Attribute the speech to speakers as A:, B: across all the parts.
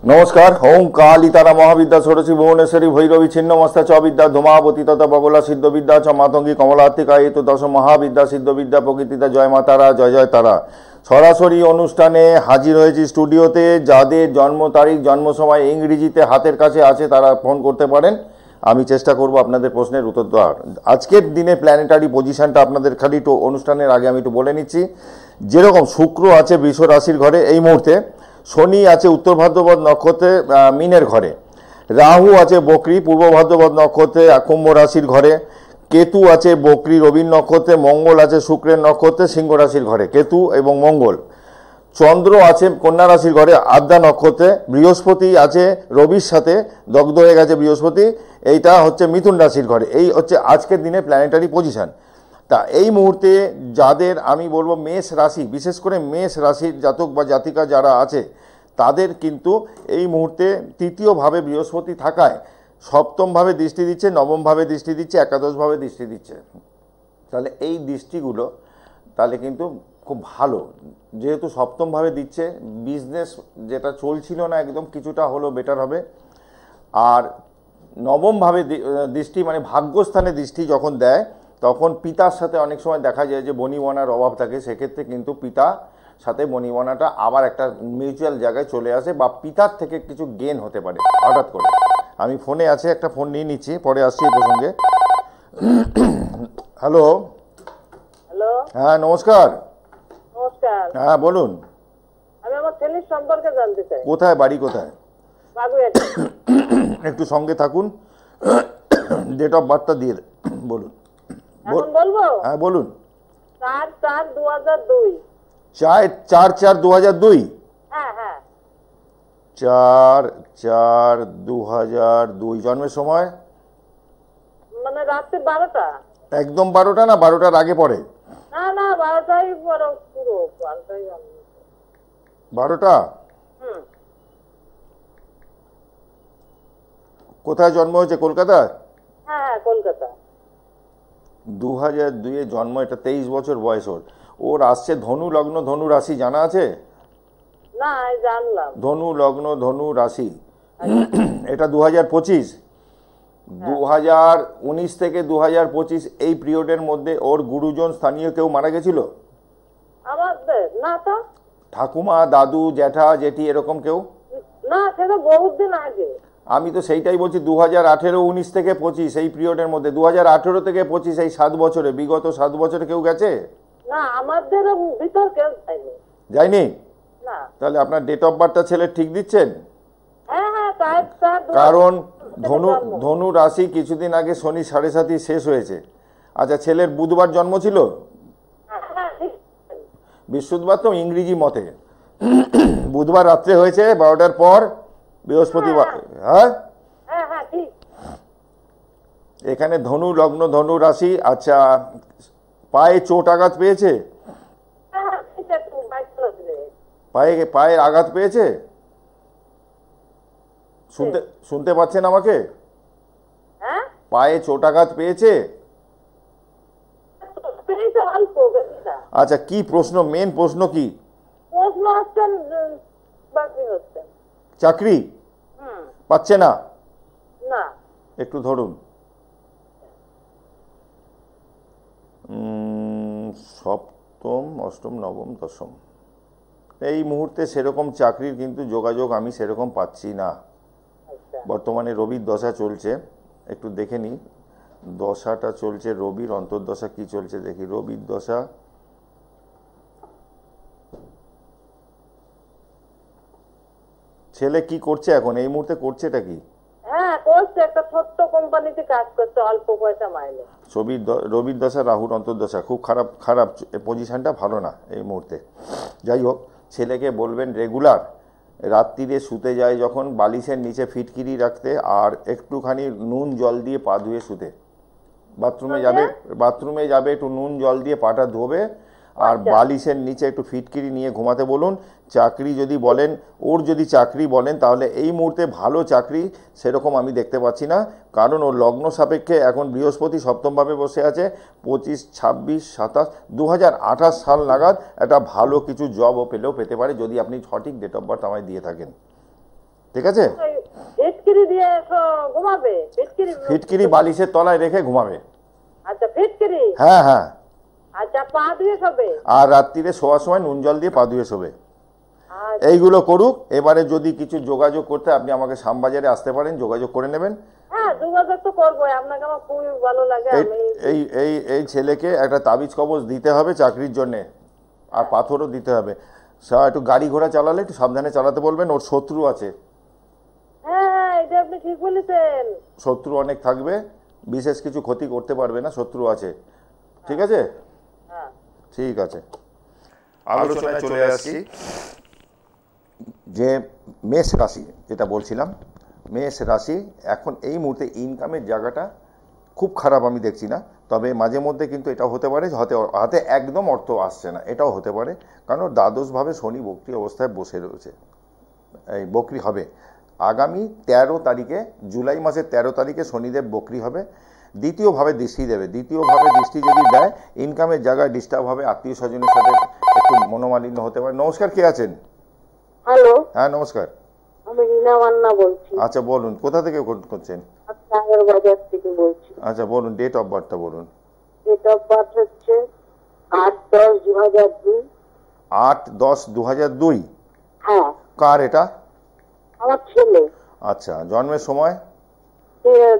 A: নমস্কার। ওং কালিতারা মহাবিদ্যা ষোড়শী ভুবনেশ্বরী ভৈরবী ছিন্নমস্তা চ বিদ্যা ধূমাবতী তথা বগলা সিদ্ধবিদ্যা চ মাতঙ্গী কমলাত্মিকা এই তো দশ মহাবিদ্যা সিদ্ধবিদ্যা প্রকৃতিতা জয় মা তারা, জয় জয় তারা। সরাসরি অনুষ্ঠানে হাজির হয়েছি স্টুডিওতে। যাদের জন্ম তারিখ জন্ম সময় ইংরেজিতে হাতের কাছে আছে তারা ফোন করতে পারেন, আমি চেষ্টা করব আপনাদের প্রশ্নের উত্তর দেওয়ার। আজকের দিনে প্ল্যানেটারি পজিশনটা আপনাদের খালি একটু অনুষ্ঠানের আগে আমি একটু বলে নিচ্ছি। যেরকম শুক্র আছে বৃষ রাশির ঘরে এই মুহূর্তে, শনি আছে উত্তর ভাদ্রপদ নক্ষত্রে মিনের ঘরে, রাহু আছে বকরি পূর্ব ভাদ্রপদ নক্ষত্রে কুম্ভ রাশির ঘরে, কেতু আছে বকরি রবির নক্ষত্রে, মঙ্গল আছে শুক্রের নক্ষত্রে সিংহ রাশির ঘরে, কেতু এবং মঙ্গল। চন্দ্র আছে কন্যা রাশির ঘরে আদ্রা নক্ষত্রে, বৃহস্পতি আছে রবির সাথে দগ্ধ হয়ে গেছে বৃহস্পতি, এইটা হচ্ছে মিথুন রাশির ঘরে। এই হচ্ছে আজকের দিনে প্ল্যানেটারি পজিশন। তা এই মুহূর্তে যাদের আমি বলবো মেষ রাশি, বিশেষ করে মেষ রাশির জাতক বা জাতিকা যারা আছে তাদের কিন্তু এই মুহূর্তে তৃতীয়ভাবে বৃহস্পতি থাকায় সপ্তমভাবে দৃষ্টি দিচ্ছে, নবমভাবে দৃষ্টি দিচ্ছে, একাদশভাবে দৃষ্টি দিচ্ছে। তাহলে এই দৃষ্টিগুলো তাহলে কিন্তু খুব ভালো, যেহেতু সপ্তমভাবে দিচ্ছে বিজনেস যেটা চলছিল না একদম কিছুটা হলো বেটার হবে। আর নবমভাবে দৃষ্টি মানে ভাগ্যস্থানে দৃষ্টি যখন দেয় তখন পিতার সাথে অনেক সময় দেখা যায় যে বনিবনার অভাব থাকে, সেক্ষেত্রে কিন্তু পিতা সাথে বনিবনাটা আবার একটা মিউচুয়াল জায়গায় চলে আসে বা পিতার থেকে কিছু গেন হতে পারে হঠাৎ করে। আমি ফোনে আছে, একটা ফোন নিয়ে নিচ্ছি, পরে আসছি এই প্রসঙ্গে। হ্যালো।
B: হ্যালো,
A: হ্যাঁ নমস্কার।
B: নমস্কার।
A: হ্যাঁ বলুন।
B: আমি আমার ছেলের সম্পর্কে জানতে চাই।
A: কোথায় বাড়ি, কোথায়?
B: বাগুইআটি।
A: একটু সঙ্গে থাকুন, ডেট অফ বার্থটা দিয়ে বলুন।
B: এখন বলবো?
A: হ্যাঁ বলুন।
B: 4/4/2002।
A: 4/4/2002।
B: হ্যাঁ হ্যাঁ।
A: 4/4/2002। জন্মের সময়?
B: মানে রাত্রে 12টা।
A: একদম 12টা না 12টার আগে পড়ে?
B: না না, 12টাই পুরো 12টাই।
A: 12টা। কোথায় জন্ম হয়েছে? কলকাতায়?
B: হ্যাঁ হ্যাঁ, কলকাতা।
A: 2002-এ জন্ম, এটা 23 বছর বয়স ওর। ওর আসছে ধনু লগ্ন ধনু রাশি, জানা আছে?
B: না, জানলাম।
A: ধনু লগ্ন ধনু রাশি। এটা 2025, 2019 থেকে 2025 এই পিরিয়ডের মধ্যে ওর গুরুজন স্থানীয় কেউ মারা গেছিল?
B: আমাদের না তো।
A: ঠাকুমা, দাদু, জ্যাঠা, জেঠি এরকম কেউ?
B: না, সেটা বহুত দিন আগে।
A: আমি তো সেইটাই বলছি, 2018, 19 থেকে 25 এই পিরিয়ডের মধ্যে, 2018 থেকে 25 এই 7 বছরে, বিগত 7 বছরে কেউ গেছে?
B: না, আমাদের ভিতর কেউ যায়নি।
A: যায়নি?
B: না।
A: তাহলে আপনার ডেট অফ বার্থটা ছেলে ঠিক দিচ্ছেন?
B: হ্যাঁ হ্যাঁ, 4/4।
A: কারণ ধনু রাশি কিছুদিন আগে শনি 7.5 শেষ হয়েছে। আচ্ছা, ছেলের বুধবার জন্ম ছিল? বৃহস্পতিবার তো ইংরেজি মতে, বুধবার রাত্রে হয়েছে 12টার পর, বৃহস্পতিবার। হ্যাঁ
B: হ্যাঁ হ্যাঁ, ঠিক।
A: এখানে ধনু লগ্ন ধনু রাশি। আচ্ছা, পায়ে চোট আঘাত পেয়েছে? পায়ের আঘাত পেয়েছে? শুনতে পাচ্ছেন আমাকে? পায়ে চোট আঘাত পেয়েছে? আচ্ছা, কি প্রশ্ন, মেন প্রশ্ন কি? চাকরি পাচ্ছে না? একটু ধরুন। সপ্তম, অষ্টম, নবম, দশম, এই মুহূর্তে সেরকম চাকরির কিন্তু যোগাযোগ আমি সেরকম পাচ্ছি না। বর্তমানে রবির দশা চলছে, একটু দেখে নিই দশাটা চলছে রবির, অন্তর্দশা কি চলছে দেখি। রবির দশা, ছেলে কি করছে এখন এই মুহূর্তে? করছেটা কি?
B: হ্যাঁ, করছে একটা ছোট্ট কোম্পানিতে কাজ করছে, অল্প পয়সা মাইনে।
A: রবির দশা রাহুর অন্তর্দশা, খুব খারাপ পজিশনটা ভালো না এই মুহূর্তে। যাই হোক, ছেলেকে বলবেন রেগুলার রাত্রিরে শুতে যায় যখন বালিশের নিচে ফিটকিরি রাখতে, আর একটুখানি নুন জল দিয়ে পা ধুয়ে শুতে। বাথরুমে যাবে একটু নুন জল দিয়ে পাটা ধোবে, আর বালিশের নিচে একটু ফিটকিরি নিয়ে ঘুমাতে বলুন। চাকরি যদি বলেন, ওর যদি চাকরি বলেন, তাহলে এই মুহূর্তে ভালো চাকরি সেরকম আমি দেখতে পাচ্ছি না, কারণ ওর লগ্ন সাপেক্ষে এখন বৃহস্পতি সপ্তমভাবে বসে আছে। 25, 26, 27, 2028 সাল নাগাদ একটা ভালো কিছু জব ও পেলেও পেতে পারে, যদি আপনি সঠিক ডেট অফ বার্থ আমায় দিয়ে থাকেন। ঠিক আছে?
B: ফিটকিরি দিয়ে ঘুমাবে?
A: ফিটকিরি বালিশের তলায় রেখে ঘুমাবে।
B: আচ্ছা, ফিটকিরি।
A: হ্যাঁ হ্যাঁ।
B: আচ্ছা, পা ধুয়ে শোবে?
A: আর রাত্রিরে শোয়ার সময় নুন জল দিয়ে পা ধুয়ে শোবে।
B: আচ্ছা।
A: এইগুলো করুক। এবারে যদি কিছু যোগাযোগ করতে আপনি আমাকে শ্যামবাজারে আসতে পারেন, যোগাযোগ করে নেবেন।
B: হ্যাঁ, যোগাযোগ তো করবো, আপনাকে আমার খুবই ভালো লাগে। আমি
A: এই এই এই ছেলেকে একটা তাবিজ কবজ দিতে হবে চাকরির জন্যে, আর পাথরও দিতে হবে। একটু গাড়ি ঘোড়া চালালে একটু সাবধানে চালাতে বলবেন। ওর শত্রু আছে।
B: হ্যাঁ হ্যাঁ, এটা আপনি ঠিক বলেছেন।
A: শত্রু অনেক থাকবে, বিশেষ কিছু ক্ষতি করতে পারবে না, শত্রু আছে। ঠিক আছে?
B: হ্যাঁ,
A: ঠিক আছে। আলোচনায় চলে আসছি যে মেষ রাশি, যেটা বলছিলাম, মেষ রাশি এখন এই মুহূর্তে ইনকামের জায়গাটা খুব খারাপ আমি দেখছি না। তবে মাঝে মধ্যে কিন্তু এটাও হতে পারে হাতে একদম অর্থ আসছে না, এটাও হতে পারে। কারণ দ্বাদশভাবে শনি বক্রি অবস্থায় বসে রয়েছে, এই বক্রি হবে আগামী 13 তারিখে, জুলাই মাসের 13 তারিখে শনিদেব বক্রি হবে। দ্বিতীয়ভাবে দৃষ্টি দেবে। দ্বিতীয়ভাবে দৃষ্টি যদি দেয়, ইনকামের জায়গায় ডিস্টার্ব হবে, আত্মীয় স্বজনের সাথে একটু মনোমালিন্য হতে পারে। নমস্কার, কে আছেন?
B: হ্যালো।
A: হ্যাঁ নমস্কার।
B: আমি রিনা মান্না বলছি।
A: আচ্ছা বলুন, কোথা থেকে করছেন?
B: আপনার বাজার থেকে বলছি।
A: আচ্ছা বলুন, ডেট অফ বার্থটা বলুন।
B: ডেট অফ বার্থ হচ্ছে 8/10/2002।
A: 8/10/2002।
B: হ্যাঁ।
A: কার এটা?
B: আমার ছেলে।
A: আচ্ছা, জন্মের সময়?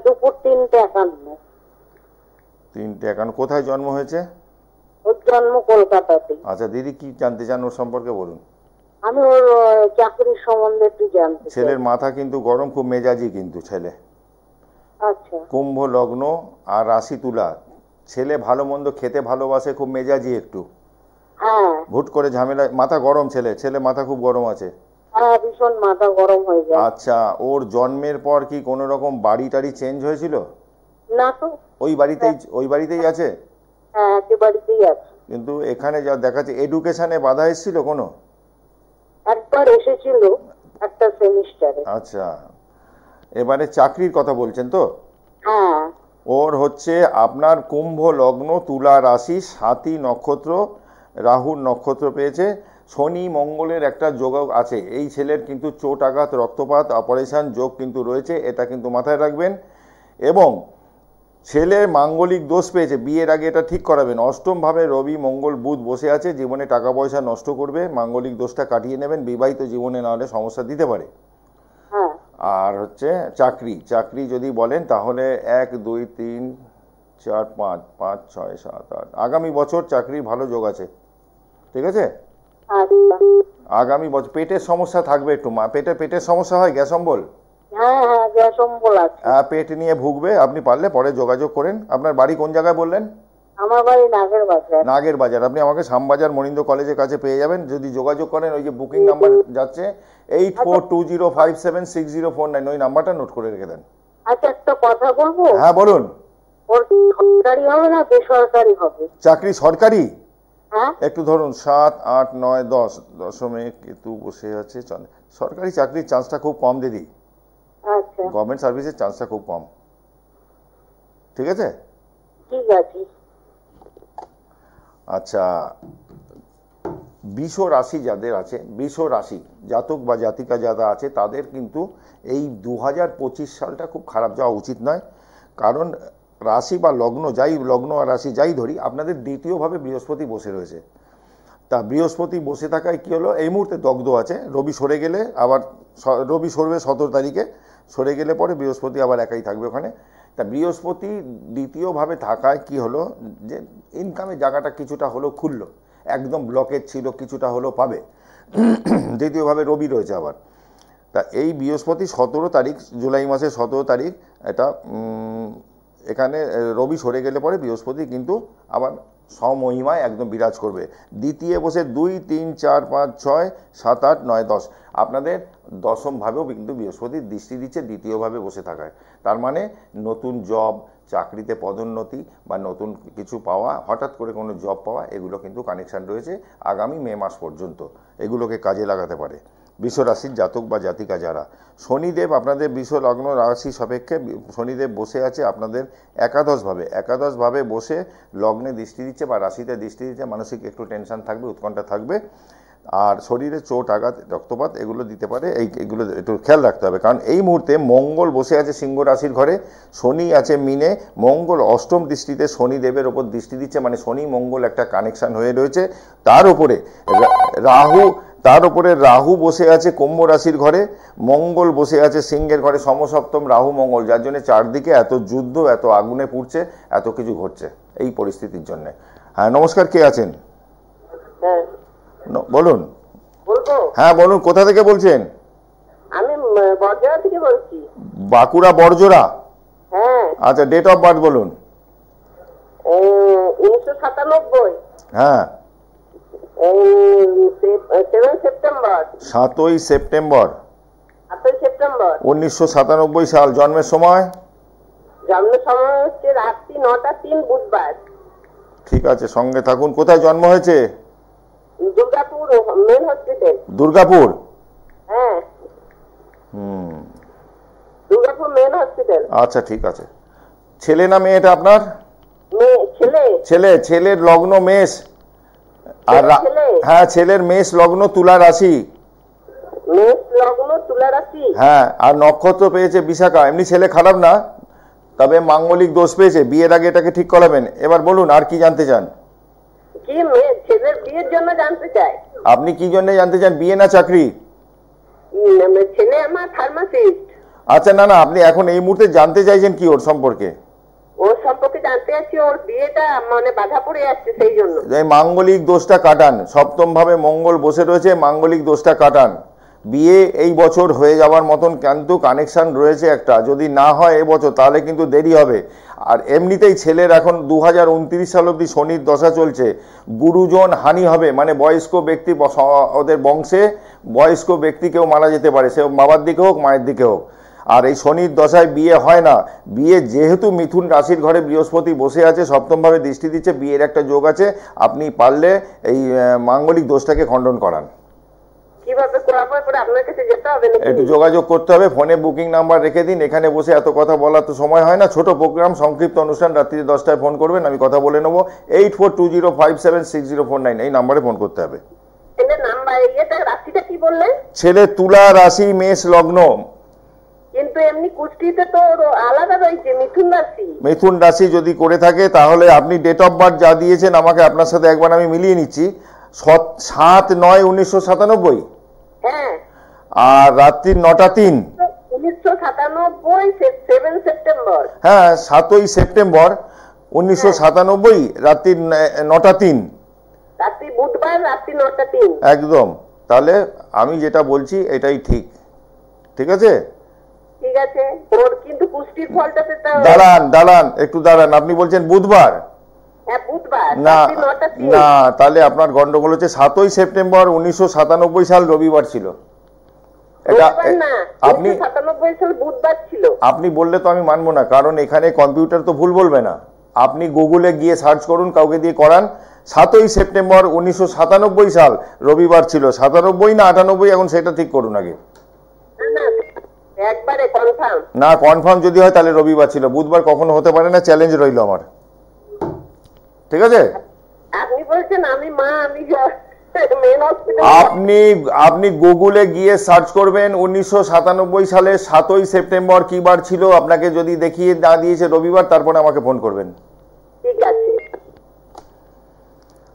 B: দুপুর 3:51।
A: 3:51। কোথায় জন্ম হয়েছে?
B: ওর জন্ম কলকাতাতে।
A: আচ্ছা দিদি, কি জানতে চান ওর সম্পর্কে বলুন।
B: আমি ওর চাকরির সম্বন্ধে একটু জানতে চাই।
A: ছেলের মাথা কিন্তু গরম, খুব মেজাজি কিন্তু ছেলে।
B: আচ্ছা।
A: কুম্ভ লগ্ন আর রাশি তুলা। ছেলে ভালো মন্দ খেতে ভালোবাসে, খুব মেজাজি একটু।
B: হ্যাঁ।
A: ভুট করে ঝামেলা, মাথা গরম ছেলে মাথা খুব গরম আছে।
B: হ্যাঁ, ভীষণ মাথা গরম হয়ে যায়।
A: আচ্ছা, ওর জন্মের পর কি কোনো রকম বাড়ি টাড়ি চেঞ্জ হয়েছিল?
B: না তো।
A: ওই বাড়িতেই আছে?
B: হ্যাঁ, একেবারেই আছে।
A: কিন্তু এখানে যা দেখাচ্ছে, এডুকেশনে বাধা এসেছিল কোনো?
B: একবার এসেছিল একটা সেমিস্টারে।
A: আচ্ছা, এবারে চাকরির কথা বলছেন তো?
B: হ্যাঁ।
A: ওর হচ্ছে আপনার কুম্ভ লগ্ন, তুলা রাশি, সাতী নক্ষত্র, রাহুর নক্ষত্র পেয়েছে। শনি মঙ্গলের একটা যোগ আছে। এই ছেলের কিন্তু চোট আঘাত, রক্তপাত, অপারেশন যোগ কিন্তু রয়েছে, এটা কিন্তু মাথায় রাখবেন। এবং ছেলের মাঙ্গলিক দোষ পেয়েছে, বিয়ের আগে এটা ঠিক করাবেন। অষ্টমভাবে রবি মঙ্গল বুধ বসে আছে, জীবনে টাকা পয়সা নষ্ট করবে, মাঙ্গলিক দোষটা কাটিয়ে নেবেন। বিবাহিত জীবনে না হলে সমস্যা দিতে পারে।
B: হ্যাঁ।
A: আর হচ্ছে চাকরি যদি বলেন তাহলে 1 2 3 4 5 5 6 7 8 আগামী বছর চাকরির ভালো যোগ আছে। ঠিক আছে?
B: আচ্ছা।
A: আগামী বছর পেটের সমস্যা থাকবে একটু। পেটের সমস্যা হয়, গ্যাস অম্বল?
B: হ্যাঁ হ্যাঁ, গ্যাস অম্বল আছে।
A: পেট নিয়ে ভুগবে। আপনি পারলে পরে যোগাযোগ করেন। আপনার বাড়ি কোন জায়গায় বললেন?
B: আমার বাড়ি নাগের বাজার।
A: নাগের বাজার। আপনি আমাকে শ্যামবাজার মনিন্দ্র কলেজের কাছে পেয়ে যাবেন। যদি যোগাযোগ করেন, ওই যে বুকিং নাম্বার যাচ্ছে 8420576049, ওই নাম্বারটা নোট করে রেখে দেন।
B: আচ্ছা, একটা কথা বলবো?
A: হ্যাঁ বলুন।
B: ওর সরকারি হবে না বেসরকারি হবে?
A: চাকরি সরকারি।
B: হ্যাঁ।
A: একটু ধরুন 7 8 9 10, দশমে কেতু বসে আছে। সরকারি চাকরির চান্সটা খুব কম দিদি।
B: আচ্ছা।
A: গভর্নমেন্ট সার্ভিসের চান্সটা খুব কম। ঠিক আছে?
B: ঠিক আছে।
A: আচ্ছা, বৃষ রাশি যাদের আছে, বৃষ রাশি জাতক বা জাতিকা যারা আছে, তাদের কিন্তু এই 2025 সালটা খুব খারাপ যাওয়া উচিত নয়। কারণ রাশি বা লগ্ন আর রাশি যাই ধরি, আপনাদের দ্বিতীয়ভাবে বৃহস্পতি বসে রয়েছে। তা বৃহস্পতি বসে থাকায় কি হলো, এই মুহূর্তে দগ্ধ আছে। রবি সরে গেলে আবার, রবি সরবে 17 তারিখে, সরে গেলে পরে বৃহস্পতি আবার একাই থাকবে ওখানে। তা বৃহস্পতি দ্বিতীয়ভাবে থাকায় কি হলো, যে ইনকামের জায়গাটা কিছুটা হলেও খুললো। একদম ব্লকেজ ছিল, কিছুটা হলেও পাবে। দ্বিতীয়ভাবে রবি রয়েছে আবার। তা এই বৃহস্পতি 17 তারিখ, জুলাই মাসের 17 তারিখ, এটা এখানে রবি সরে গেলে পরে বৃহস্পতি কিন্তু আবার স্বমহিমায় একদম বিরাজ করবে। দ্বিতীয় বসে 2 3 4 5 6 7 8 9 10, আপনাদের দশমভাবেও কিন্তু বৃহস্পতি দৃষ্টি দিচ্ছে দ্বিতীয়ভাবে বসে থাকায়। তার মানে নতুন জব, চাকরিতে পদোন্নতি বা নতুন কিছু পাওয়া, হঠাৎ করে কোনো জব পাওয়া, এগুলো কিন্তু কানেকশান রয়েছে আগামী মে মাস পর্যন্ত। এগুলোকে কাজে লাগাতে পারে বৃষ রাশির জাতক বা জাতিকা যারা। শনিদেব আপনাদের বৃষ লগ্ন রাশি সাপেক্ষে শনিদেব বসে আছে আপনাদের একাদশভাবে বসে লগ্নে দৃষ্টি দিচ্ছে বা রাশিতে দৃষ্টি দিচ্ছে। মানসিক একটু টেনশন থাকবে, উৎকণ্ঠা থাকবে। আর শরীরে চোট আঘাত রক্তপাত এগুলো দিতে পারে, এইগুলো একটু খেয়াল রাখতে হবে। কারণ এই মুহূর্তে মঙ্গল বসে আছে সিংহ রাশির ঘরে, শনি আছে মিনে, মঙ্গল অষ্টম দৃষ্টিতে শনিদেবের ওপর দৃষ্টি দিচ্ছে, মানে শনি মঙ্গল একটা কানেকশন হয়ে রয়েছে। তার উপরে রাহু বসে আছে কুম্ভ রাশির ঘরে, মঙ্গল বসে আছে সিংহের ঘরে, সমসপ্তম রাহু মঙ্গল, যার জন্য চারদিকে এত যুদ্ধ, এত আগুনে পুড়ছে, এত কিছু ঘটছে এই পরিস্থিতির জন্য। হ্যাঁ নমস্কার, কে আছেন?
B: হ্যাঁ
A: বলুন।
B: বলবো?
A: হ্যাঁ বলুন, কোথা থেকে বলছেন?
B: আমি বরজোড়া থেকে বলছি।
A: বাঁকুড়া বরজোড়া?
B: হ্যাঁ।
A: আচ্ছা, ডেট অফ বার্থ বলুন।
B: 1997।
A: হ্যাঁ।
B: 7 সেপ্টেম্বর।
A: 7ই সেপ্টেম্বর
B: 7 সেপ্টেম্বর
A: 1997 সাল। জন্মের সময়?
B: জন্মের সময় হচ্ছে রাত্রি 9টা 3 বুধবার।
A: ঠিক আছে, সঙ্গে থাকুন। কোথায় জন্ম হয়েছে?
B: Durgapur main hospital.
A: দুর্গাপুর?
B: হ্যাঁ। Durgapur main hospital.
A: আচ্ছা ঠিক আছে। ছেলে না মেয়েটা আপনার?
B: ছেলে।
A: ছেলে। ছেলের লগ্ন মেষ, আর হ্যাঁ ছেলের মেষ লগ্ন তুলা রাশি।
B: মেষ লগ্ন তুলা রাশি।
A: হ্যাঁ, আর নক্ষত্র পেয়েছে বিশাখা। এমনি ছেলে খারাপ না, তবে মাঙ্গলিক দোষ পেয়েছে। বিয়ের আগে এটাকে ঠিক করাবেন। এবার বলুন আর কি জানতে চান?
B: কি ছেলের বিয়ের জন্য জানতে চাই।
A: আপনি কি জন্য জানতে চান, বিয়ে না চাকরি?
B: ছেলে আমার ফার্মাসিস্ট।
A: আচ্ছা, না না, আপনি এখন এই মুহূর্তে জানতে চাইছেন কি ওর সম্পর্কে?
B: ওর সম্পর্কে জানতে চাচ্ছি, ওর বিয়েটা মানে বাধা পড়ে যাচ্ছে, সেই জন্য।
A: এই মাঙ্গলিক দোষটা কাটান। সপ্তম ভাবে মঙ্গল বসে রয়েছে, মাঙ্গলিক দোষটা কাটান। বিয়ে এই বছর হয়ে যাওয়ার মতন কিন্তু কানেকশন রয়েছে একটা। যদি না হয় এবছর তাহলে কিন্তু দেরি হবে। আর এমনিতেই ছেলের এখন 2029 সাল অবধি শনির দশা চলছে। গুরুজন হানি হবে, মানে বয়স্ক ব্যক্তি, ওদের বংশে বয়স্ক ব্যক্তি কেউ মারা যেতে পারে, সে বাবার দিকে হোক মায়ের দিকে হোক। আর এই শনির দশায় বিয়ে হয় না। বিয়ে যেহেতু মিথুন রাশির ঘরে বৃহস্পতি বসে আছে, সপ্তমভাবে দৃষ্টি দিচ্ছে, বিয়ের একটা যোগ আছে। আপনি পারলে এই মাঙ্গলিক দোষটাকে খণ্ডন করান।
B: কিভাবে করাবো? আপনার কাছে যেতে হবে নাকি?
A: একটু যোগাযোগ করতে হবে, ফোনে বুকিং নাম্বার রেখে দিন। এখানে বসে এত কথা বলার তো সময় হয় না। ছোট প্রোগ্রাম, সংক্ষিপ্ত অনুষ্ঠান, রাত্রি 10টায় ফোন করবেন, আমি কথা বলে নেবো। 8420576049 এই নাম্বারে ফোন করতে হবে।
B: রাশিটা কি বললেন?
A: ছেলে তুলা রাশি, মেষ লগ্ন।
B: কিন্তু এমনি কুষ্টিতে তো আলাদা রয়েছে, মিথুন রাশি।
A: মিথুন রাশি যদি করে থাকে তাহলে আপনি ডেট অফ বার্থ যা দিয়েছেন আমাকে, আপনার সাথে একবার আমি মিলিয়ে নিচ্ছি। 7/9/1997।
B: হ্যাঁ।
A: আর রাত্রি 9টা 3।
B: 1997 7 সেপ্টেম্বর।
A: হ্যাঁ, 7ই সেপ্টেম্বর 1997 রাত্রি 9টা 3।
B: রাত্রি বুধবার রাত্রি 9টা 3।
A: একদম। তাহলে আমি যেটা বলছি এটাই ঠিক। ঠিক আছে?
B: ঠিক আছে। ওর কিন্তু পুষ্টির ফলটাতে
A: দাঁড়ান একটু দাঁড়ান। আপনি বলছেন বুধবার?
B: হ্যাঁ বুধবার।
A: না না, তাহলে আপনার গন্ডগোল হচ্ছে। 7ই সেপ্টেম্বর 1997 সাল রবিবার ছিল। এটা আপনি
B: 97 সাল বুধবার ছিল।
A: আপনি বললে তো আমি মানবো না, কারণ এখানে কম্পিউটার তো ভুল বলবে না। আপনি গুগলে গিয়ে সার্চ করুন, কাউকে দিয়ে করান। 7ই সেপ্টেম্বর 1997 সাল রবিবার ছিল। 97 না 98 এখন সেটা ঠিক করুন আগে।
B: একবারে কনফার্ম? না,
A: কনফার্ম যদি হয় তাহলে রবিবার ছিল, বুধবার কখনো হতে পারে না। চ্যালেঞ্জ রইল আমার। ঠিক আছে?
B: আপনি বলছেন আমি
A: আপনি গুগলে গিয়ে সার্চ করবেন 1997 সালে 7ই সেপ্টেম্বর কি বার ছিল। আপনাকে যদি দেখিয়ে না দিয়েছে রবিবার, তারপরে আমাকে ফোন করবেন।
B: ঠিক আছে।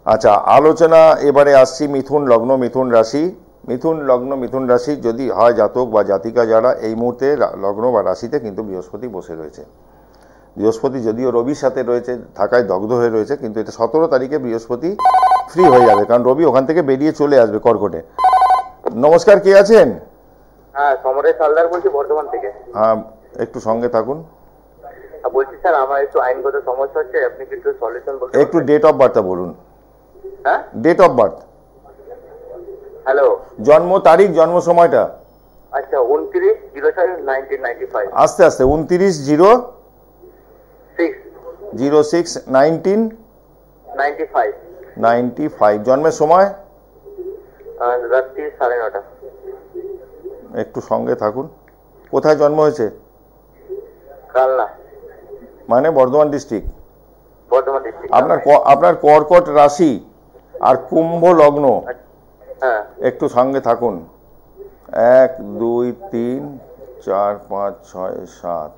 A: আচ্ছা, আলোচনা এবারে আসছি মিথুন লগ্ন, মিথুন রাশি। মিথুন লগ্ন, মিথুন রাশি যদি হয় জাতক বা জাতিকা যারা, এই মুহূর্তে লগ্ন বা রাশিতে কিন্তু বৃহস্পতি বসে রয়েছে। বৃহস্পতি যদিও রবির সাথে রয়েছে, থাকায় দগ্ধ হয়ে রয়েছে, কিন্তু এটা 17 তারিখে বৃহস্পতি ফ্রি হয়ে যাবে, কারণ রবি ওখান থেকে বেরিয়ে চলে আসবে কর্কটে। নমস্কার, কে আছেন?
C: হ্যাঁ, সমরেশ হালদার বলছি বর্ধমান থেকে।
A: হ্যাঁ, একটু সঙ্গে থাকুন।
C: বলছি স্যার, আমার একটু আইনগত সমস্যা হচ্ছে, আপনি কি একটু সলিউশন বলতে?
A: একটু ডেট অফ বার্থটা বলুন।
C: হ্যাঁ,
A: ডেট অফ বার্থ।
C: হ্যালো।
A: জন্ম তারিখ, জন্ম সময়টা?
C: আচ্ছা, 29/06/1995।
A: আস্তে আস্তে। 29/06/1995। জন্মের সময়?
C: রাত্রি 9:30।
A: একটু সঙ্গে থাকুন। কোথায় জন্ম হয়েছে?
C: কালনা।
A: মানে বর্ধমান ডিস্ট্রিক্ট?
C: বর্ধমান ডিস্ট্রিক্ট।
A: আপনার কর্কট রাশি আর কুম্ভ লগ্ন।
C: হ্যাঁ
A: একটু সঙ্গে থাকুন। 1 2 3 4 5 6 7।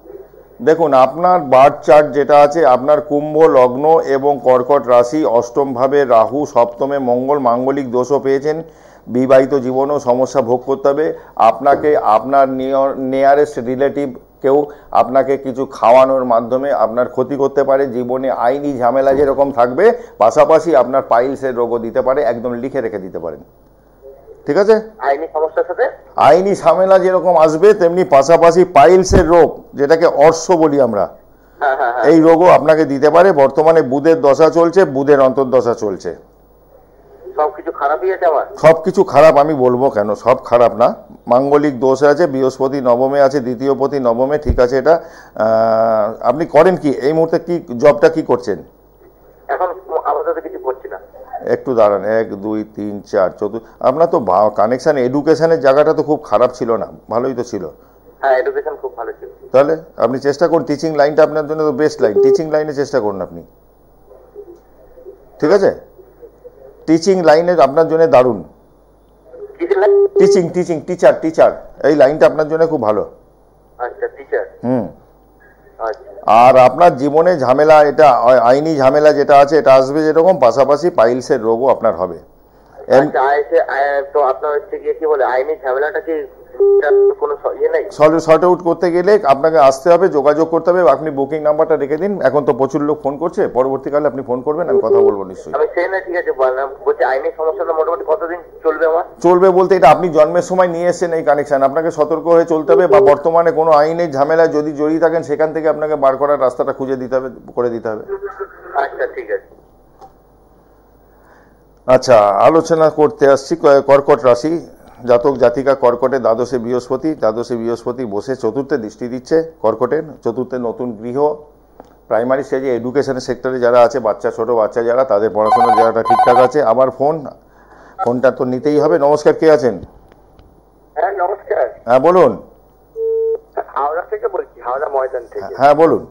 A: দেখুন আপনার বার্থ চার্ট যেটা আছে, আপনার কুম্ভ লগ্ন এবং কর্কট রাশি, অষ্টম ভাবে রাহু, সপ্তমে মঙ্গল, মাঙ্গলিক দোষও পেয়েছেন। বিবাহিত জীবনেও সমস্যা ভোগ করতে হবে আপনাকে। আপনার নিয়ারেস্ট রিলেটিভ কেউ আপনাকে কিছু খাওয়ানোর মাধ্যমে আপনার ক্ষতি করতে পারে। জীবনে আইনি ঝামেলা যেরকম থাকবে, পাশাপাশি আপনার পাইলসের রোগও দিতে পারে। একদম লিখে রেখে দিতে পারেন, ঠিক আছে?
C: আইনি সমস্যার সাথে
A: আইনি ঝামেলা যেরকম আসবে, তেমনি পাশাপাশি পাইলসের রোগ, যেটাকে অর্শ বলি আমরা,
C: হ্যাঁ হ্যাঁ হ্যাঁ
A: এই রোগও আপনাকে দিতে পারে। বর্তমানে বুধের দশা চলছে, বুধের অন্তর্দশা চলছে।
C: সবকিছু খারাপই আছে আমার।
A: সবকিছু খারাপ আমি বলবো কেন, সব খারাপ না। মাঙ্গলিক দোষ আছে, বৃহস্পতি নবমে আছে, দ্বিতীয় পতি নবমে, ঠিক আছে। এটা আপনি করেন কি এই মুহূর্তে, কি জবটা কি করছেন?
C: এখন আপাতত কিছু করছি না।
A: একটু দাঁড়ান, 1 2 3 4 4। আপনার তো কানেকশন এডুকেশনের জায়গাটা তো খুব খারাপ ছিল না, ভালোই তো ছিল।
C: হ্যাঁ এডুকেশন খুব ভালো ছিল।
A: তাহলে আপনি চেষ্টা করুন, টিচিং লাইনটা আপনার জন্য তো বেস্ট লাইন। টিচিং লাইনে চেষ্টা করুন আপনি, ঠিক আছে? টিচিং লাইনে আপনার জন্য দারুণ। টিচিং টিচিং টিচার টিচার এই লাইনটা আপনার জন্য খুব ভালো।
C: আচ্ছা টিচার। আচ্ছা
A: আর আপনার জীবনে ঝামেলা, এটা আইনি ঝামেলা যেটা আছে এটা আসবে যেরকম, পাশাপাশি পাইলসের রোগও আপনার হবে।
C: তো আপনার হচ্ছে গিয়ে কি বলে আইনি ঝামেলাটা কি কোনো ইয়ে নাই?
A: সর্ট আউট করতে গেলে আপনাকে আসতে হবে, যোগাযোগ করতে হবে। আপনি বুকিং নাম্বারটা রেখে দিন, এখন তো প্রচুর লোক ফোন করছে, পরবর্তীকালে আপনি ফোন করবেন, আমি কথা বলবো নিশ্চয়ই।
C: আমি সেই না, ঠিক আছে বললাম, বলছি আইনি সমস্যাটা মোটামুটি কতদিন চলবে আমার?
A: চলবে বলতে, এটা আপনি জন্মের সময় নিয়ে এসেছেন এই কানেকশন, আপনাকে সতর্ক হয়ে চলতে হবে। বা বর্তমানে কোনো আইনের ঝামেলায় যদি জড়িয়ে থাকেন, সেখান থেকে আপনাকে বার করার রাস্তাটা খুঁজে দিতে হবে, করে দিতে হবে।
C: আচ্ছা ঠিক আছে।
A: আচ্ছা, আলোচনা করতে আসছি কর্কট রাশি জাতক জাতিকা। কর্কটে দ্বাদশে বৃহস্পতি বসে চতুর্থে দৃষ্টি দিচ্ছে। কর্কটের চতুর্থে নতুন গৃহ। প্রাইমারি স্টেজে এডুকেশনের সেক্টরে যারা আছে, বাচ্চা, ছোট বাচ্চা যারা, তাদের পড়াশোনার জায়গাটা ঠিকঠাক আছে। আবার ফোনটা তো নিতেই হবে। নমস্কার, কে আছেন?
C: হ্যাঁ নমস্কার।
A: হ্যাঁ বলুন।
C: হাওড়া থেকে বলছি, হাওড়া ময়দান থেকে।
A: হ্যাঁ বলুন।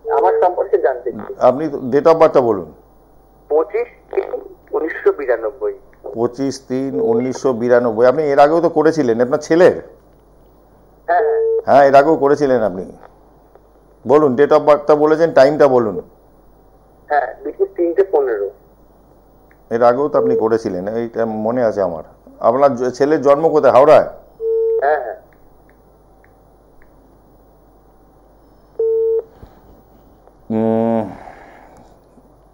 C: আমার সম্পর্কে জানতে চাই।
A: আপনি ডেট অফ বার্থটা বলুন।
C: 25/3/1992।
A: 25/3/1992। আপনি এর আগেও তো করেছিলেন আপনার ছেলের?
C: হ্যাঁ
A: হ্যাঁ, এর আগেও করেছিলেন আপনি। বলুন, ডেট অফ বার্থটা বলেছেন, টাইমটা বলুন।
C: হ্যাঁ 3:15।
A: এর আগেও তো আপনি করেছিলেন, এইটা মনে আছে আমার। আপনার ছেলের জন্ম কোথায়? হাওড়ায়?
C: হ্যাঁ হ্যাঁ।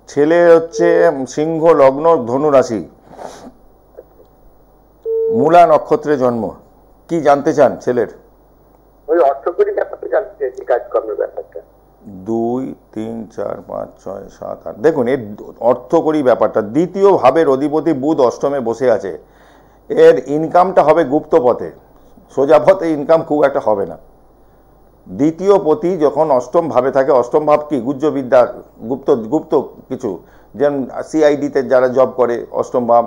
A: ছেলে হচ্ছে সিংহ লগ্ন, ধনু রাশি, মূলা নক্ষত্রে জন্ম। কি জানতে চান ছেলের?
C: ওই অর্থকরী ব্যাপারটা জানতে চাইছি, কাজকর্মের ব্যাপারটা।
A: 2 3 4 5 6 7 8। দেখুন, এর অর্থকরী ব্যাপারটা, দ্বিতীয় ভাবের অধিপতি বুধ অষ্টমে বসে আছে। এর ইনকামটা হবে গুপ্ত পথে, সোজা পথে ইনকাম খুব একটা হবে না। দ্বিতীয় পতি যখন অষ্টম ভাবে থাকে, অষ্টম ভাব কি গুহ্য বিদ্যা, গুপ্ত কিছু, যেমন সিআইডিতে যারা জব করে, অষ্টম ভাব,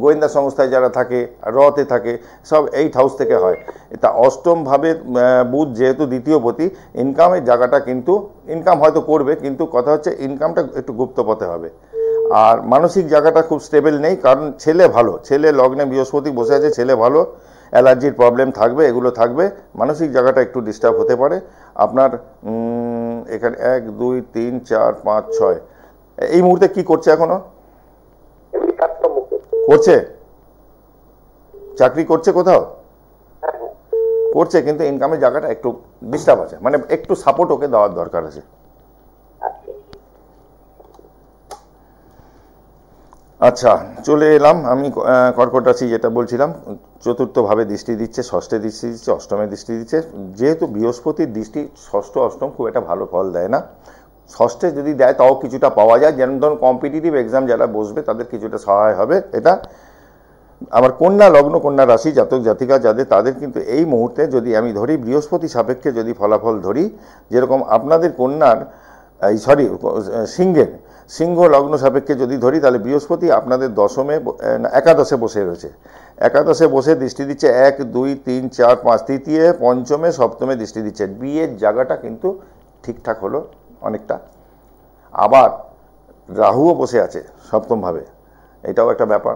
A: গোয়েন্দা সংস্থায় যারা থাকে, রতে থাকে, সব 8 হাউস থেকে হয়। তা অষ্টম ভাবে বুধ যেহেতু দ্বিতীয় পতি, ইনকামের জায়গাটা কিন্তু ইনকাম হয়তো করবে, কিন্তু কথা হচ্ছে ইনকামটা একটু গুপ্ত পথে হবে। আর মানসিক জায়গাটা খুব স্টেবল নেই, কারণ ছেলে ভালো, ছেলে লগ্নে বৃহস্পতি বসে আছে, ছেলে ভালো। অ্যালার্জির প্রবলেম থাকবে, এগুলো থাকবে। মানসিক জায়গাটা একটু ডিস্টার্ব হতে পারে আপনার। এখানে 1 2 3 4 5 6। এই মুহূর্তে কি করছে? এখনো করছে, চাকরি করছে, কোথাও করছে, কিন্তু ইনকামের জায়গাটা একটু ডিস্টার্ব আছে, মানে একটু সাপোর্ট ওকে দেওয়ার দরকার আছে। আচ্ছা, চলে এলাম আমি কর্কট রাশি, যেটা বলছিলাম। চতুর্থভাবে দৃষ্টি দিচ্ছে, ষষ্ঠে দৃষ্টি দিচ্ছে, অষ্টমে দৃষ্টি দিচ্ছে। যেহেতু বৃহস্পতির দৃষ্টি ষষ্ঠ অষ্টম খুব একটা ভালো ফল দেয় না। ষষ্ঠে যদি দেয় তাও কিছুটা পাওয়া যায়, যেমন ধরুন কম্পিটিটিভ এক্সাম যারা বসবে তাদের কিছুটা সহায় হবে এটা। আবার কন্যা লগ্ন, কন্যা রাশি জাতক জাতিকা যাদের, তাদের কিন্তু এই মুহূর্তে যদি আমি ধরি বৃহস্পতি সাপেক্ষে যদি ফলাফল ধরি, যেরকম আপনাদের কন্যার সিংহ লগ্ন সাপেক্ষে যদি ধরি, তাহলে বৃহস্পতি আপনাদের একাদশে বসে রয়েছে। একাদশে বসে দৃষ্টি দিচ্ছে 1 2 3 4 5, তৃতীয় পঞ্চমে সপ্তমে দৃষ্টি দিচ্ছে। বিয়ের জায়গাটা কিন্তু ঠিকঠাক হলো অনেকটা। আবার রাহুও বসে আছে সপ্তমভাবে, এটাও একটা ব্যাপার।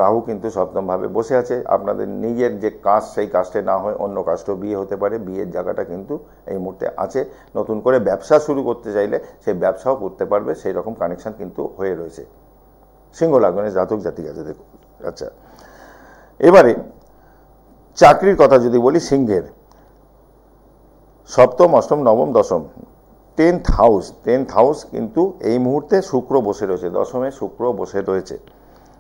A: রাহু কিন্তু সপ্তমভাবে বসে আছে, আপনাদের নিজের যে কাস্ট সেই কাস্টে না হয় অন্য কাস্টেও বিয়ে হতে পারে, বিয়ের জায়গাটা কিন্তু এই মুহূর্তে আছে। নতুন করে ব্যবসা শুরু করতে চাইলে সেই ব্যবসাও করতে পারবে, সেই রকম কানেকশন কিন্তু হয়ে রয়েছে সিংহ লগ্নের জাতক জাতিকাদের। দেখুন, আচ্ছা এবারে চাকরির কথা যদি বলি, সিংহের সপ্তম, অষ্টম, নবম, দশম, 10th হাউস কিন্তু এই মুহূর্তে শুক্র বসে রয়েছে, দশমে শুক্র বসে রয়েছে।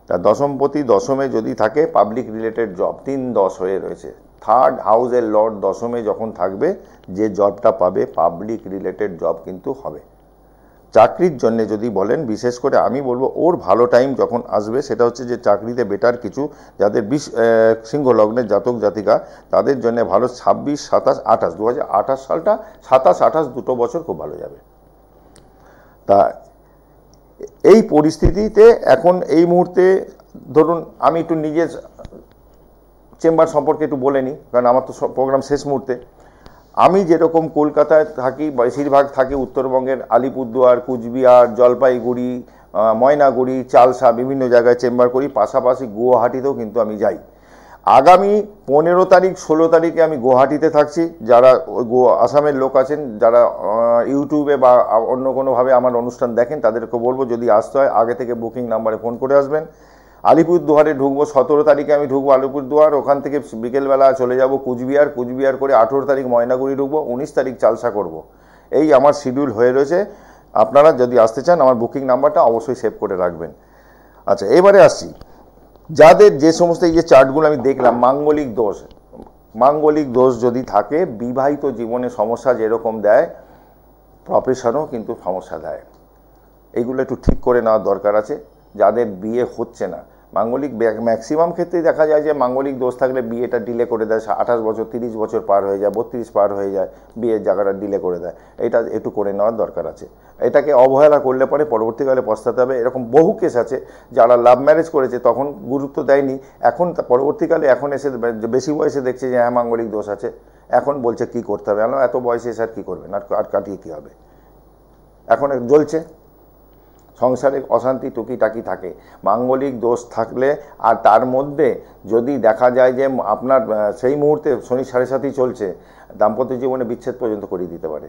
A: তার দশমপতি দশমে যদি থাকে, পাবলিক রিলেটেড জব, 3-10 হয়ে রয়েছে। থার্ড হাউসের লর্ড দশমে যখন থাকবে, যে জবটা পাবে পাবলিক রিলেটেড জব কিন্তু হবে। চাকরির জন্য যদি বলেন, বিশেষ করে আমি বলবো ওর ভালো টাইম যখন আসবে সেটা হচ্ছে যে চাকরিতে বেটার কিছু, যাদের সিংহ লগ্নের জাতক জাতিকা তাদের জন্য ভালো 26, 27, 28, 2028 সালটা, 27, 28 দুটো বছর খুব ভালো যাবে। তা এই পরিস্থিতিতে এখন এই মুহূর্তে ধরুন আমি একটু নিজের চেম্বার সম্পর্কে একটু বলে নিই, কারণ আমার তো প্রোগ্রাম শেষ মুহূর্তে। আমি যেরকম কলকাতায় থাকি, বেশিরভাগ থাকি উত্তরবঙ্গের আলিপুরদুয়ার, কুচবিহার, জলপাইগুড়ি, ময়নাগুড়ি, চালসা, বিভিন্ন জায়গায় চেম্বার করি, পাশাপাশি গুয়াহাটিতেও কিন্তু আমি যাই। আগামী 15 তারিখ 16 তারিখে আমি গুয়াহাটিতে থাকছি। যারা আসামের লোক আছেন, যারা ইউটিউবে বা অন্য কোনোভাবে আমার অনুষ্ঠান দেখেন, তাদেরকে বলবো যদি আসতে হয় আগে থেকে বুকিং নাম্বারে ফোন করে আসবেন। আলিপুরদুয়ারে ঢুকবো, 17 তারিখে আমি ঢুকবো আলিপুরদুয়ার, ওখান থেকে বিকেলবেলা চলে যাব কুচবিহার করে 18 তারিখ ময়নাগুড়ি ঢুকবো, 19 তারিখ চালসা করব। এই আমার শিডিউল হয়ে রয়েছে। আপনারা যদি আসতে চান আমার বুকিং নাম্বারটা অবশ্যই সেভ করে রাখবেন। আচ্ছা এবারে আসছি, যাদের যে সমস্ত এই যে চার্টগুলো আমি দেখলাম, মাঙ্গলিক দোষ যদি থাকে, বিবাহিত জীবনে সমস্যা যেরকম দেয়, প্রফেশনও কিন্তু সমস্যা দেয়। এইগুলো একটু ঠিক করে নেওয়ার দরকার আছে। যাদের বিয়ে হচ্ছে না, মাঙ্গলিক ম্যাক্সিমাম ক্ষেত্রেই দেখা যায় যে মাঙ্গলিক দোষ থাকলে বিয়েটা ডিলে করে দেয়, 28 বছর 30 বছর পার হয়ে যায়, 32 পার হয়ে যায়, বিয়ের জায়গাটা ডিলে করে দেয়। এটা একটু করে নেওয়ার দরকার আছে। এটাকে অবহেলা করলে পরে পরবর্তীকালে পস্তাতে হবে। এরকম বহু কেস আছে যারা লাভ ম্যারেজ করেছে তখন গুরুত্ব দেয়নি, এখন পরবর্তীকালে এখন এসে বেশি বয়সে দেখছে যে হ্যাঁ মাঙ্গলিক দোষ আছে, এখন বলছে কি করতে হবে। এত বয়সে এসে আর কী করবেন, আর কাটিয়ে কী হবে, এখন জ্বলছে সংসারে অশান্তি টুকিটাকি থাকে। মাঙ্গলিক দোষ থাকলে আর তার মধ্যে যদি দেখা যায় যে আপনার সেই মুহূর্তে শনি 7.5 চলছে, দাম্পত্য জীবনে বিচ্ছেদ পর্যন্ত করে দিতে পারে।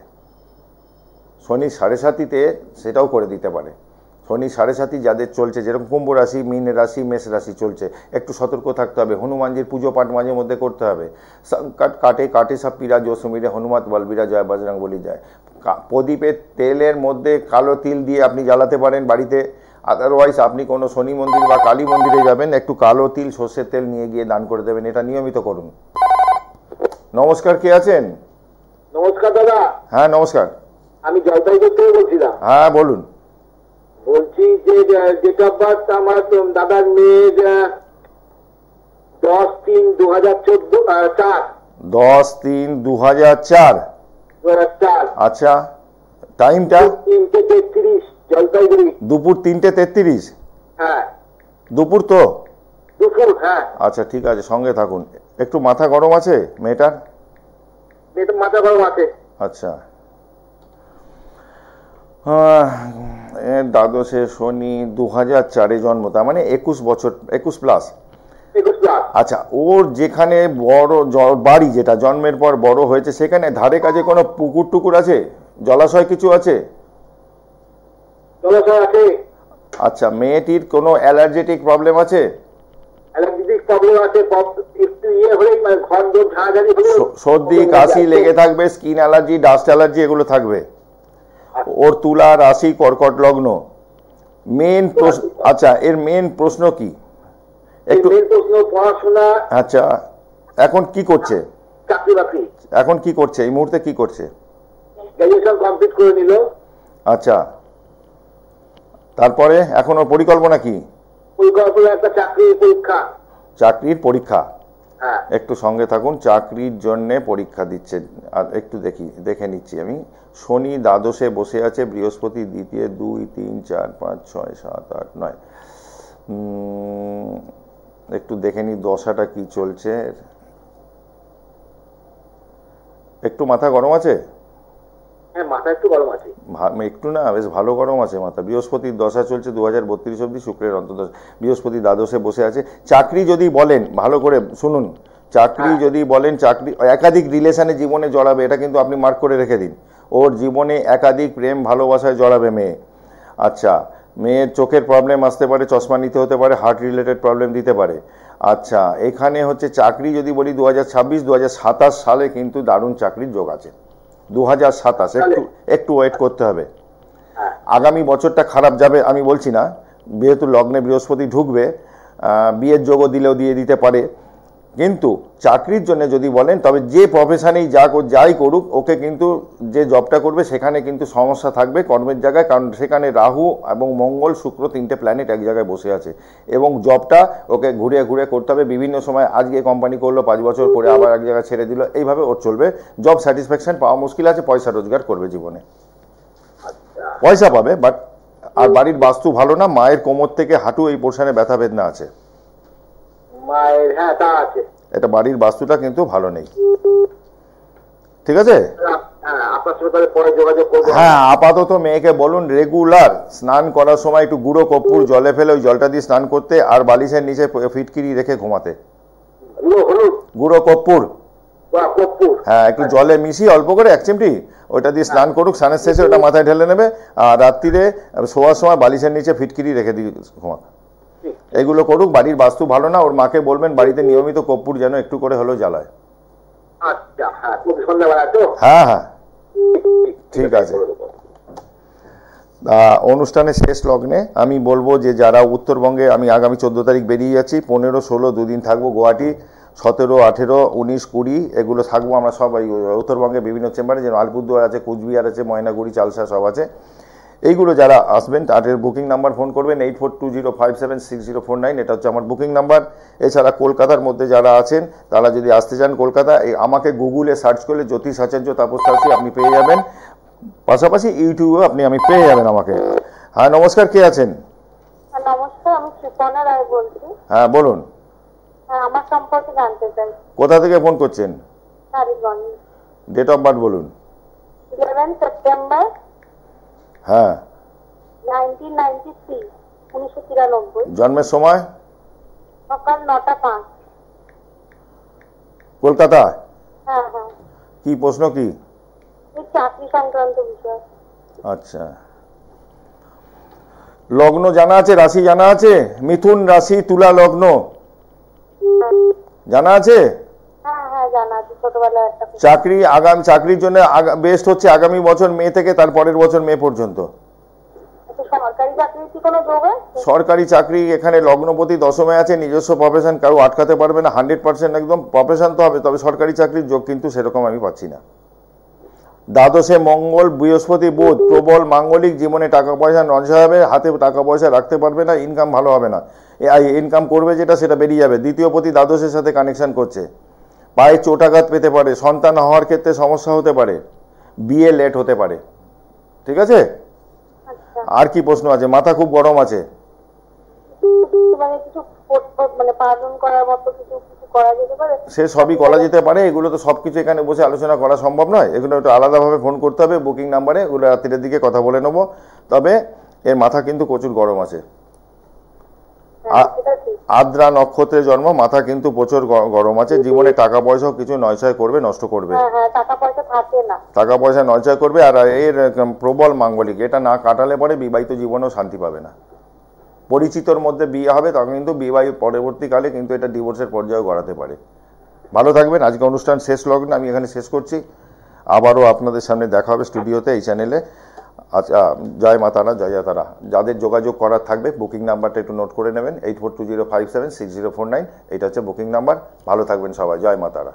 A: শনি 7.5-তে সেটাও করে দিতে পারে। শনি 7.5 যাদের চলছে, যেরকম কুম্ভ রাশি, মীন রাশি, মেষ রাশি চলছে, একটু সতর্ক থাকতে হবে। হনুমানজির পুজো পাঠ মাঝে মধ্যে করতে হবে। সংকট কাটে সব পীড়া, जो सुमिरे हनुमत बलबीरा জয় বজরং বলি যায়। প্রদীপের তেলের মধ্যে কালো তিল দিয়ে আপনি জ্বালাতে পারেন বাড়িতে। আদারওয়াইজ আপনি কোনো শনি মন্দির বা কালী মন্দিরে যাবেন, একটু কালো তিল, সর্ষের তেল নিয়ে গিয়ে দান করে দেবেন। এটা নিয়মিত করুন। নমস্কার, কে আছেন?
D: নমস্কার দাদা।
A: হ্যাঁ নমস্কার,
D: আমি জলপাইগুড়ি থেকে বলছিলাম।
A: হ্যাঁ বলুন।
D: বলছি যে ডেট অফ বার্থ আমার দাদার মেয়ের 10-3-2004।
A: 10-3-2004। আচ্ছা, টাইমটা?
D: 3:33 জলপাইগুড়ি।
A: দুপুর 3:33?
D: হ্যাঁ
A: দুপুর তো?
D: দুপুর, হ্যাঁ।
A: আচ্ছা ঠিক আছে, সঙ্গে থাকুন। একটু মাথা গরম আছে মেয়েটার?
D: মেয়েটার মাথা গরম আছে।
A: আচ্ছা, দ্বাদশে শনি, 2004-এ জন্ম, তার মানে 21 বছর, 21 প্লাস। আচ্ছা, ওর যেখানে বড় বাড়ি, যেটা জন্মের পর বড় হয়েছে, সেখানে ধারে কাছে কোনো পুকুর টুকুর আছে, জলাশয় কিছু আছে?
D: জলাশয় আছে।
A: আচ্ছা, মেয়েটির কোনো অ্যালার্জেটিক প্রবলেম আছে?
D: অ্যালার্জেটিক প্রবলেম আছে, একটু হলে ঘর দোর ঝাঁঝাড়ি হলে
A: সর্দি কাশি লেগে থাকবে, স্কিন অ্যালার্জি, ডাস্ট অ্যালার্জি এগুলো থাকবে। ওর তুলা রাশি, কর্কট লগ্ন। মেন প্রশ্ন, আচ্ছা এর মেন প্রশ্ন কি? একটু
D: পড়াশোনা।
A: আচ্ছা, এখন কি করছে?
D: চাকরি বাকরি।
A: এখন কি করছে এই মুহূর্তে, কি করছে?
D: গ্র্যাজুয়েশন কমপ্লিট করে নিল।
A: আচ্ছা, তারপরে এখন ওর পরিকল্পনা কি?
D: পরিকল্পনা একটা চাকরির পরীক্ষা।
A: চাকরির পরীক্ষা?
D: হ্যাঁ।
A: একটু সঙ্গে থাকুন, চাকরির জন্য পরীক্ষা দিচ্ছে। আর একটু দেখে নিচ্ছি আমি। শনি দ্বাদশে বসে আছে, বৃহস্পতি দ্বিতীয়, 2, 3, 4, 5, 6, 7, 8, 9। একটু দেখে নি দশাটা কি চলছে। একটু মাথা গরম আছে?
D: হ্যাঁ মাথা একটু গরম আছে।
A: একটু না, বেশ ভালো গরম আছে মাথা। বৃহস্পতির দশা চলছে 2032 অব্দি, শুক্রের অন্তর্দশা, বৃহস্পতি দ্বাদশে বসে আছে। চাকরি যদি বলেন, ভালো করে শুনুন, চাকরি যদি বলেন, চাকরি একাধিক রিলেশনে জীবনে জড়াবে, এটা কিন্তু আপনি মার্ক করে রেখে দিন। ওর জীবনে একাধিক প্রেম ভালোবাসায় জড়াবে মেয়ে। আচ্ছা, মেয়ের চোখের প্রবলেম আসতে পারে, চশমা নিতে হতে পারে, হার্ট রিলেটেড প্রবলেম দিতে পারে। আচ্ছা, এখানে হচ্ছে চাকরি যদি বলি 2026-2027 সালে কিন্তু দারুণ চাকরির যোগ আছে। 2027, একটু ওয়েট করতে হবে। আগামী বছরটা খারাপ যাবে আমি বলছি না, যেহেতু লগ্নে বৃহস্পতি ঢুকবে, বিয়ের যোগও দিলেও দিয়ে দিতে পারে। কিন্তু চাকরির জন্য যদি বলেন, তবে যে প্রফেশনেই যাই করুক, ওকে কিন্তু যে জবটা করবে সেখানে কিন্তু সমস্যা থাকবে কর্মের জায়গায়, কারণ সেখানে রাহু এবং মঙ্গল শুক্র 3টে প্ল্যানেট এক জায়গায় বসে আছে, এবং জবটা ওকে ঘুরে ঘুরে করতে হবে বিভিন্ন সময়। আজকে কোম্পানি করলো, 5 বছর করে আবার এক জায়গায় ছেড়ে দিল, এইভাবে ওর চলবে। জব স্যাটিসফ্যাকশন পাওয়া মুশকিল আছে, পয়সা রোজগার করবে জীবনে, পয়সা পাবে, বাট আর বাড়ির বাস্তু ভালো না। মায়ের কোমর থেকে হাঁটু এই পোর্শনে ব্যথা বেদনা আছে
D: মায়ের, হ্যাঁ তা আছে।
A: এটা বাড়ির বাস্তুটা কিন্তু ভালো নেই, ঠিক আছে?
D: হ্যাঁ আপনার সাথে তাহলে পরে যোগাযোগ করবো।
A: হ্যাঁ, আপাতত মেয়েকে বলুন রেগুলার স্নান করার সময় একটু গুঁড়ো কর্পূর জলে ফেলে ওই জলটা দিয়ে স্নান করতে, আর বালিশের নিচে ফিটকিরি রেখে ঘুমাতে। গুঁড়ো কর্পূর, হ্যাঁ, একটু জলে মিশিয়ে অল্প করে 1 চিমটি ওইটা দিয়ে স্নান করুক, স্নানের শেষে ওটা মাথায় ঢেলে নেবে, আর রাত্রিরে শোয়ার সময় বালিশের নিচে ফিটকিরি রেখে দিয়ে ঘুমাক। এগুলো করুক, বাড়ির বাস্তু ভালো না। ওর মাকে বলবেন বাড়িতে নিয়মিত কর্পূর যেন একটু করে হলেও জ্বালায়।
D: আচ্ছা, হ্যাঁ সন্ধ্যাবেলা তো,
A: হ্যাঁ হ্যাঁ, ঠিক আছে। অনুষ্ঠানের শেষ লগ্নে আমি বলবো যে যারা উত্তরবঙ্গে, আমি আগামী 14 তারিখ বেরিয়ে যাচ্ছি, 15, 16 দুদিন থাকবো গুয়াহাটি, 17, 18, 19, 20 এগুলো থাকবো আমরা সব উত্তরবঙ্গে বিভিন্ন চেম্বারে, যেন আলিপুরদুয়ার আছে, কুচবিহার আছে, ময়নাগুড়ি, চালসা সব আছে। এইগুলো যারা আসবেন তাদের বুকিং নাম্বার ফোন করবেন 8420576049, এটা হচ্ছে আমার বুকিং নাম্বার। এছাড়া কলকাতার মধ্যে যারা আছেন তারা যদি আসতে চান কলকাতা, আমাকে গুগলে সার্চ করলে জ্যোতিষ আচার্য তাপস্থাসী আপনি পেয়ে যাবেন, পাশাপাশি ইউটিউবেও আমি পেয়ে যাবেন আমাকে। হ্যাঁ নমস্কার, কে আছেন?
B: নমস্কার, আমি সুপর্ণা রায় বলছি।
A: হ্যাঁ বলুন।
B: হ্যাঁ, আমার সম্পর্কে জানতে চাই।
A: কোথা থেকে ফোন করছেন?
B: টালিগঞ্জ।
A: ডেট অফ বার্থ বলুন।
B: 11 সেপ্টেম্বর
A: হ্যাঁ
B: 1993, 1993।
A: জন্মের সময়?
B: সকাল 9টা 5।
A: কলকাতা?
B: হ্যাঁ হ্যাঁ।
A: কি প্রশ্ন কি?
B: এই চাকরি সংক্রান্ত বিষয়।
A: আচ্ছা, লগ্ন জানা আছে, রাশি জানা আছে? মিথুন রাশি, তুলা লগ্ন জানা আছে?
B: হ্যাঁ হ্যাঁ জানা আছে, ছোটবেলায় একটা।
A: চাকরি, আগামী চাকরির জন্য বেস্ট হচ্ছে আগামী বছর মে থেকে তার পরের বছর মে পর্যন্ত।
B: সরকারি চাকরির কি কোনো যোগ আছে?
A: সরকারি চাকরি এখানে লগ্নপতি দশমে আছে, নিজস্ব প্রফেশন কারো আটকাতে পারবে না, 100% একদম প্রফেশন তো হবে, তবে সরকারি চাকরির যোগ কিন্তু সেরকম আমি পাচ্ছি না। দ্বাদশে মঙ্গল, বৃহস্পতি, বুধ, প্রবল মাঙ্গলিক, জীবনে টাকা পয়সা নজর হবে, হাতে টাকা পয়সা রাখতে পারবে না, ইনকাম ভালো হবে না, ইনকাম করবে যেটা সেটা বেরিয়ে যাবে। দ্বিতীয় পতি দ্বাদশের সাথে কানেকশন করছে, পায়ে চোটাঘাত পেতে পারে, সন্তান হওয়ার ক্ষেত্রে সমস্যা হতে পারে, বিয়ে লেট হতে পারে, ঠিক আছে? আর কি প্রশ্ন আছে? মাথা খুব গরম আছে। সে সবই করা যেতে পারে, এগুলো তো সবকিছু এখানে বসে আলোচনা করা সম্ভব নয়, এগুলো একটু আলাদাভাবে ফোন করতে হবে বুকিং নাম্বারে, এগুলো রাত্রির দিকে কথা বলে নেবো। তবে এর মাথা কিন্তু প্রচুর গরম আছে। আদ্রা নক্ষত্রে জন্ম, মাথা কিন্তু প্রচুর গরম আছে, জীবনে টাকা পয়সাও কিছু নয়ছয় করবে, নষ্ট করবে, টাকা পয়সা নয়ছয় করবে। আর এর প্রবল মাঙ্গলিক, এটা না কাটালে পরে বিবাহিত জীবনেও শান্তি পাবে না। পরিচিতর মধ্যে বিয়ে হবে, তখন কিন্তু বিবাহ পরবর্তীকালে কিন্তু এটা ডিভোর্সের পর্যায়ে গড়াতে পারে। ভালো থাকবেন। আজকে অনুষ্ঠান শেষ লগ্ন আমি এখানে শেষ করছি, আবারও আপনাদের সামনে দেখা হবে স্টুডিওতে, এই চ্যানেলে। আচ্ছা, জয় মা তারা, জয় তারা। যাদের যোগাযোগ করার থাকবে বুকিং নাম্বারটা একটু নোট করে নেবেন, 8420576049, এটা হচ্ছে বুকিং নাম্বার। ভালো থাকবেন সবাই, জয় মা তারা।